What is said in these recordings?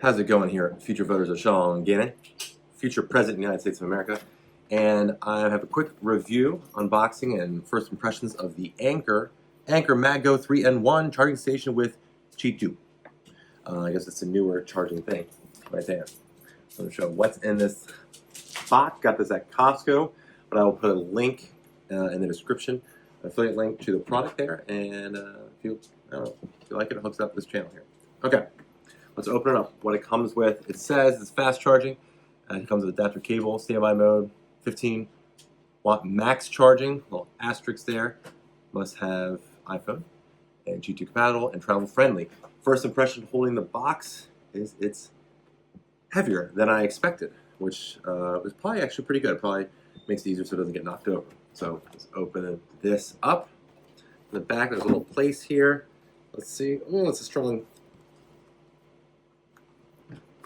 How's it going here? Future voters are Sean Gannon, future President of the United States of America. And I have a quick review, unboxing, and first impressions of the Anker MagGo 3-in-1 charging station with Qi2. I guess it's a newer charging thing right there. I'm going to show what's in this box. Got this at Costco, but I will put a link in the description, an affiliate link to the product there. And if you like it, it hooks up this channel here. Okay. Let's open it up. What it comes with, it says it's fast charging. It comes with adapter cable, standby mode, 15-watt max charging, little asterisk there. Must have iPhone and Qi2 compatible and travel friendly. First impression holding the box is it's heavier than I expected, which was probably actually pretty good. It probably makes it easier so it doesn't get knocked over. So let's open this up. In the back, there's a little place here. Let's see. Oh, it's a strong.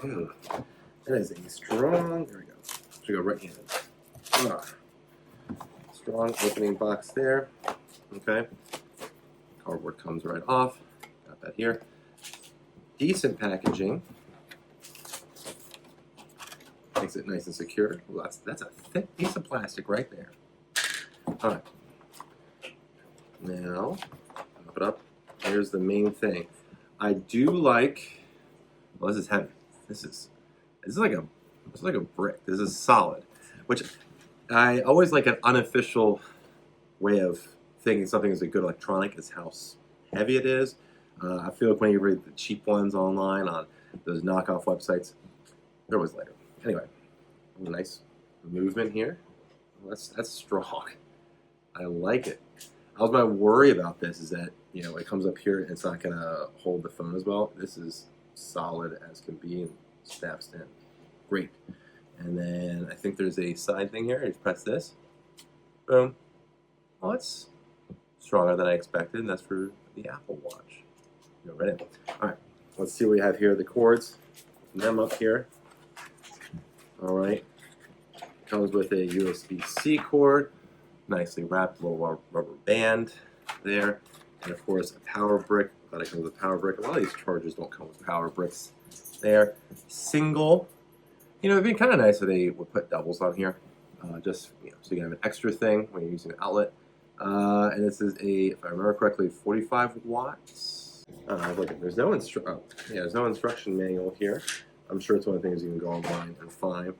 That is a strong, there we go. Should go right handed. Strong opening box there. Okay. Cardboard comes right off. Got that here. Decent packaging. Makes it nice and secure. Well, that's a thick piece of plastic right there. Alright. Now, pop it up. Here's the main thing. I do like, well, this is heavy. This is like a brick. This is solid, which I always like an unofficial way of thinking something is a good electronic is how heavy it is. I feel like when you read the cheap ones online on those knockoff websites, they're always lighter. Anyway, nice movement here. Well, that's strong. I like it. I was my worry about this is that it comes up here and it's not gonna hold the phone as well. This is solid as can be and snaps in. Great. And then I think there's a side thing here. You press this. Boom. Well, it's stronger than I expected, and that's for the Apple Watch. Ready? All right. Let's see what we have here. The cords. Them up here. All right. Comes with a USB-C cord. Nicely wrapped little rubber band there. And of course, a power brick. Thought it comes with a power brick. A lot of these chargers don't come with power bricks there. Single. It'd be kind of nice if they would put doubles on here. Just so you can have an extra thing when you're using an outlet. And this is if I remember correctly, 45 watts. Look, there's no there's no instruction manual here. I'm sure it's one of the things you can go online and find.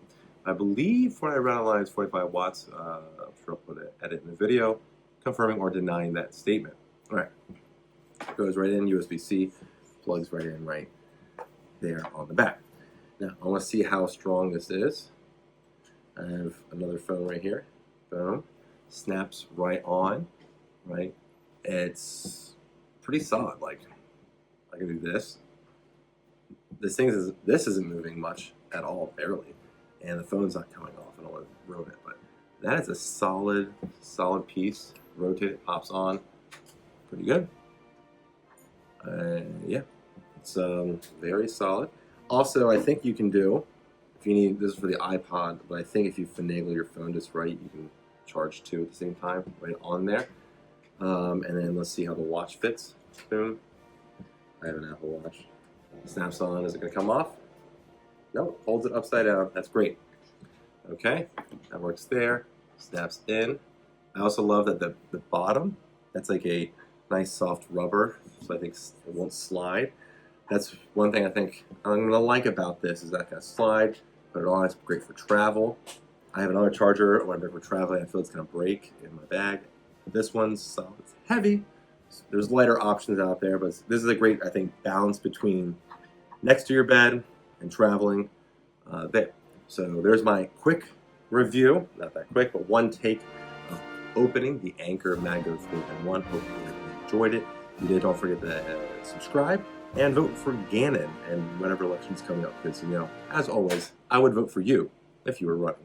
I believe what I read online is 45 watts. I'm sure I'll put an edit in the video confirming or denying that statement. All right. Goes right in, USB-C, plugs right in right there on the back. Now, I want to see how strong this is. I have another phone right here. Boom. Snaps right on. Right? It's pretty solid. Like, I can do this. This isn't moving much at all, barely. And the phone's not coming off. I don't want to ruin it, but that is a solid piece. Rotate it, pops on. Pretty good. Yeah, it's very solid. Also, I think you can do, if you need, this is for the iPod, but I think if you finagle your phone just right, you can charge two at the same time, right on there. And then let's see how the watch fits. Boom. I have an Apple Watch. Snaps on. Is it going to come off? No, holds it upside down. That's great. Okay, that works there. Snaps in. I also love that the bottom, that's like a nice soft rubber, so I think it won't slide. That's one thing I think I'm going to like about this is that I can slide, put it on. It's great for travel. I have another charger when I'm traveling. I feel it's going to break in my bag. This one's solid. It's heavy. There's lighter options out there, but this is a great, I think, balance between next to your bed and traveling there. So there's my quick review. Not that quick, but one take of opening the Anker MagGo 3-in-1. Hope you enjoyed it. If you did, don't forget to subscribe and vote for Gannon and whatever election's coming up, because, as always, I would vote for you if you were running.